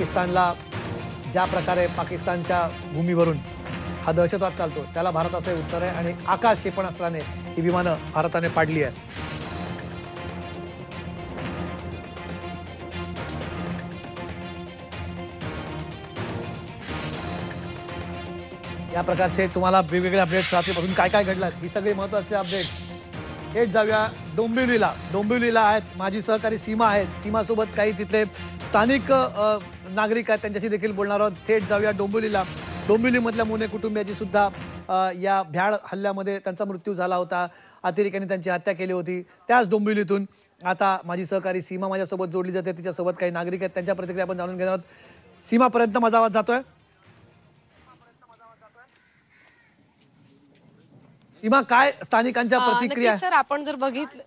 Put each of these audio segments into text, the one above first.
पाकिस्तानला ज्या प्रकारे पाकिस्तानच्या भूमीवरून हा दहशतवाद चालतो त्याला भारताचे उत्तर आहे आणि आकाश क्षेपणास्त्राने ही विमानं भारताने पाडली आहेत. या प्रकारचे तुम्हाला वेगवेगळे अपडेट्स रात्रीपासून काय काय घडलं ही सगळी महत्त्वाचे अपडेट. थेट जाऊया डोंबिवलीला. डोंबिवलीला आहेत माझी सहकारी सीमा आहेत. सीमासोबत काही तिथले स्थानिक नागरिक आहेत, त्यांच्याशी देखील बोलणार आहोत. थेट जाऊया डोंबिवलीला. डोंबिवलीमधल्या मोने कुटुंबियाची सुद्धा या भ्याड हल्ल्यामध्ये त्यांचा मृत्यू झाला होता. अतिरेक्यांनी त्यांची हत्या केली होती. त्याच डोंबिवलीतून आता माझी सहकारी सीमा माझ्यासोबत जोडली जाते. तिच्यासोबत काही नागरिक आहेत, त्यांच्या प्रतिक्रिया आपण जाणून घेणार आहोत. सीमापर्यंत माझा आवाज जातोय? सीमा, काय स्थानिकांच्या प्रतिक्रिया? सर आपण जर बघितलं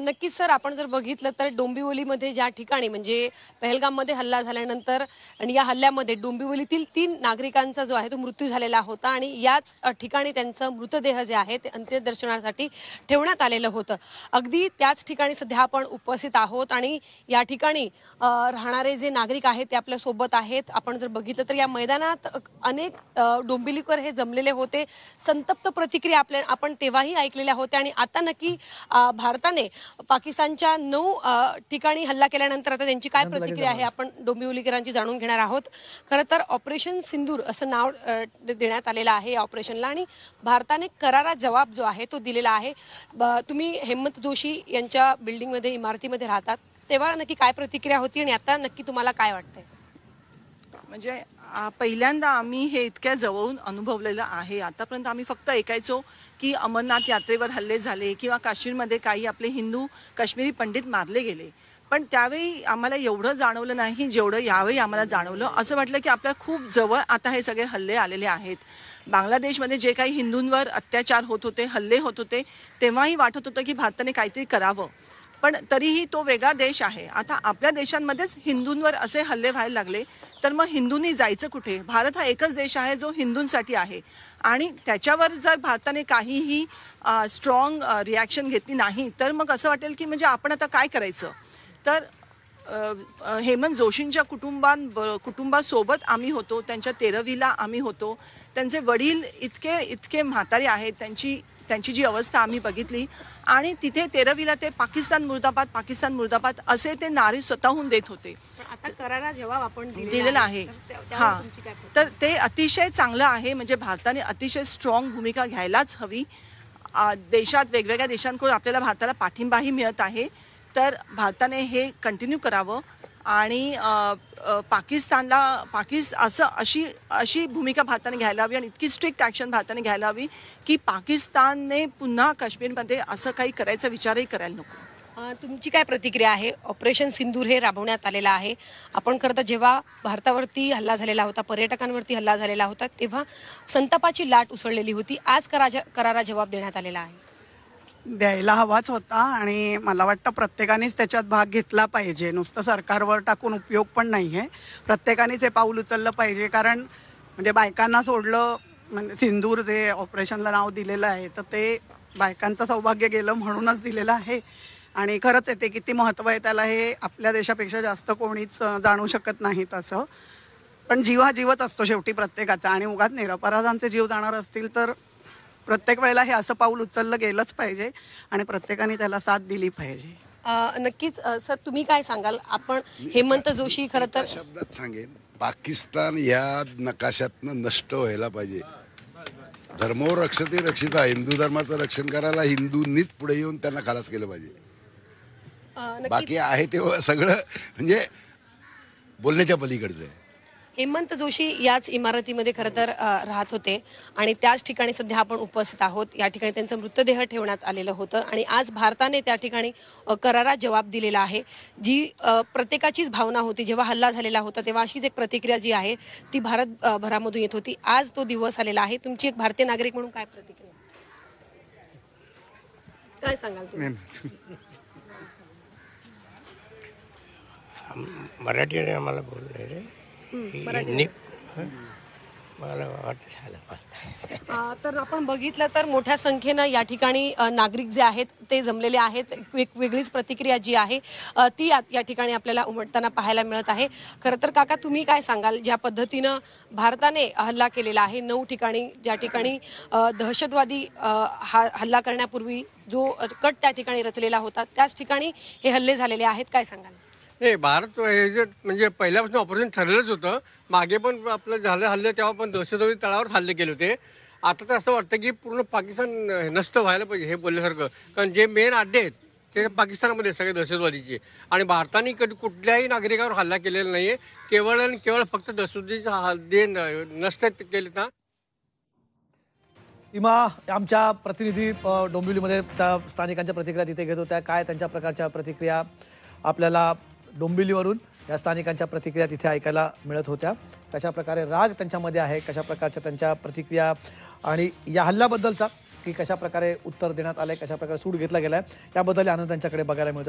नक्कीच सर, आपण जर बघितलं तर डोंबिवलीमध्ये ज्या ठिकाणी म्हणजे पहलगाममध्ये हल्ला झाल्यानंतर आणि या हल्ल्यामध्ये डोंबिवलीतील 3 नागरिकांचा जो आहे तो मृत्यू झालेला होता आणि याच ठिकाणी त्यांचं मृतदेह जे आहे ते अंत्यदर्शनासाठी ठेवण्यात आलेलं होतं. अगदी त्याच ठिकाणी सध्या आपण उपस्थित आहोत आणि या ठिकाणी राहणारे जे नागरिक आहेत ते आपल्या सोबत आहेत. आपण जर बघितलं तर या मैदानात अनेक डोंबिवलीकर हे जमलेले होते. संतप्त प्रतिक्रिया आपण तेव्हाही ऐकलेल्या होत्या आणि आता नक्की भारताने पाकिस्तानच्या 9 ठिकाणी हल्ला केल्यानंतर आता त्यांची काय प्रतिक्रिया आहे आपण डोंबिवलीकरांची जाणून घेणार आहोत. खरं तर ऑपरेशन सिंदूर असं नाव देण्यात आलेलं आहे या ऑपरेशनला आणि भारताने करारा जवाब जो आहे तो दिलेला आहे. तुम्ही हेमंत जोशी यांच्या बिल्डिंगमध्ये इमारतीमध्ये राहतात तेव्हा नक्की काय प्रतिक्रिया होती आणि आता नक्की तुम्हाला काय वाटतंय? म्हणजे पहिल्यांदा आम्ही हे इतक्या जवळून अनुभवलेलं आहे. आतापर्यंत आम्ही फक्त ऐकायचो की अमरनाथ यात्रेवर हल्ले झाले किंवा काश्मीरमध्ये काही आपले हिंदू काश्मीरी पंडित मारले गेले, पण त्यावेळी आम्हाला एवढं जाणवलं नाही जेवढं यावेळी आम्हाला जाणवलं. असं वाटलं की आपल्या खूप जवळ आता हे सगळे हल्ले आलेले आहेत. बांगलादेशमध्ये जे काही हिंदूंवर अत्याचार होत होते, हल्ले होत होते, तेव्हाही वाटत होतं की भारताने काहीतरी करावं, पण तरीही तो वेगळा देश आहे. आता आपल्या देशांमध्येच हिंदूंवर असे हल्ले व्हायला लागले तर मग हिंदूंनी जायचं कुठे? भारत हा एकच देश आहे जो हिंदूंसाठी आहे आणि त्याच्यावर जर भारताने काहीही स्ट्रॉंग रिॲक्शन घेतली नाही तर मग असं वाटेल की म्हणजे आपण आता काय करायचं. तर हेमंत जोशींच्या कुटुंबासोबत आम्ही होतो. त्यांच्या तेरवीला आम्ही होतो. त्यांचे वडील इतके म्हातारे आहेत, त्यांची जी अवस्था आम्ही बघितली आणि तिथे तेरवीला ते पाकिस्तान मुर्दाबाद असे ते नारे स्वतःहून देत होते. आता करारा जवाब आपण दिलेला आहे. हा, तर ते अतिशय चांगलं आहे. म्हणजे भारताने अतिशय स्ट्रॉंग भूमिका घ्यायलाच हवी. देशात वेगवेगळ्या देशांकडून आपल्याला भारताला पाठिंबाही मिळत आहे, तर भारताने हे कंटिन्यू करावं आणि अशी भूमिका भारताने घ्यायला हवी आणि इतकी स्ट्रिक्ट ऍक्शन भारताने घ्यायला हवी की पाकिस्तानने पुन्हा काश्मीरमध्ये असं काही करायचा विचारही करायला नको. तुमची काय प्रतिक्रिया आहे? ऑपरेशन सिंदूर हे राबवण्यात आलेलं आहे. आपण खरं तर जेव्हा भारतावरती हल्ला झालेला होता, पर्यटकांवरती हल्ला झालेला होता तेव्हा संतापाची लाट उसळलेली होती. आज करारा जवाब देण्यात आलेला आहे. द्यायला हवाच होता आणि मला वाटतं प्रत्येकानेच त्याच्यात भाग घेतला पाहिजे. नुसतं सरकारवर टाकून उपयोग पण नाहीये. प्रत्येकानेच हे पाऊल उचललं पाहिजे. कारण म्हणजे बायकांना सोडलं, म्हणजे सिंदूर जे ऑपरेशनला नाव दिलेलं आहे तर ते बायकांचं सौभाग्य गेलं म्हणूनच दिलेलं आहे आणि खरंच येते किती महत्व आहे त्याला हे आपल्या देशापेक्षा जास्त कोणीच जाणू शकत नाही तसं. पण जीव हा जीवच असतो शेवटी प्रत्येकाचा आणि उगाच निरपराधांचे जीव जाणार असतील तर प्रत्येक वेळेला हे असं पाऊल उचललं गेलंच पाहिजे आणि प्रत्येकाने त्याला साथ दिली पाहिजे. नक्कीच सर, तुम्ही काय सांगाल? आपण हेमंत जोशी खरं तर शब्दात सांगेन, पाकिस्तान या नकाशातनं नष्ट व्हायला पाहिजे. धर्मो रक्षते रक्षिता, हिंदू धर्माचं रक्षण करायला हिंदूंनीच पुढे येऊन त्यांना खलास केलं पाहिजे. बाकी आहे ते सगळं म्हणजे बोलण्याच्या पलीकडचं आहे. हेमंत जोशी याच इमारतीमध्ये खरं तर राहत होते आणि त्याच ठिकाणी सध्या आपण उपस्थित आहोत. या ठिकाणी त्यांचा मृतदेह ठेवण्यात आलेलं होतं आणि आज भारताने त्या ठिकाणी करारा जवाब दिलेला आहे. जी प्रत्येकाचीच भावना होती जेव्हा हल्ला झालेला होता तेव्हा अशीच एक प्रतिक्रिया जी आहे ती भारतभरामधून येत होती. आज तो दिवस आलेला आहे. तुमची एक भारतीय नागरिक म्हणून काय प्रतिक्रिया, काय सांगाल? मराठी आम्हाला बोलले रे. मला वाटतं झालं पाहिजे. तर आपण बघितलं तर मोठ्या संख्येनं या ठिकाणी नागरिक जे आहेत ते जमलेले आहेत. एक वेगळीच प्रतिक्रिया जी आहे ती या ठिकाणी आपल्याला उमटताना पाहायला मिळत आहे. खरं तर काका तुम्ही काय सांगाल, ज्या पद्धतीनं भारताने हल्ला केलेला आहे 9 ठिकाणी, ज्या ठिकाणी दहशतवादी हल्ला करण्यापूर्वी जो कट त्या ठिकाणी रचलेला होता त्याच ठिकाणी हे हल्ले झालेले आहेत, काय सांगाल? नाही, भारत हे जे म्हणजे पहिल्यापासून ऑपरेशन ठरलेलंच होतं. मागे पण आपलं झालं हल्ले तेव्हा पण दहशतवादी तळावर हल्ले केले होते. आता तर असं वाटतं की पूर्ण पाकिस्तान नष्ट व्हायला पाहिजे हे बोलल्यासारखं. कारण जे मेन अड्डे आहेत ते पाकिस्तानमध्ये सगळे दहशतवादीचे, आणि भारताने कधी कुठल्याही नागरिकावर हल्ला केलेला नाहीये. केवळ आणि केवळ फक्त दहशतवादीचे हल्ले नष्ट केले ना. सीमा, आमच्या प्रतिनिधी डोंबिवलीमध्ये त्या स्थानिकांच्या प्रतिक्रिया तिथे घेत होत्या. काय त्यांच्या प्रकारच्या प्रतिक्रिया आपल्याला डोंबिवलीवरून या स्थानिकांच्या प्रतिक्रिया तिथे ऐकायला मिळत होत्या. कशा प्रकारे राग त्यांच्यामध्ये आहे, कशा प्रकारच्या त्यांच्या प्रतिक्रिया आणि या हल्ल्याबद्दलचा की कशा प्रकारे उत्तर देण्यात आलंय, कशा प्रकारे सूड घेतला गेलाय, याबद्दल आनंद त्यांच्याकडे बघायला मिळतो.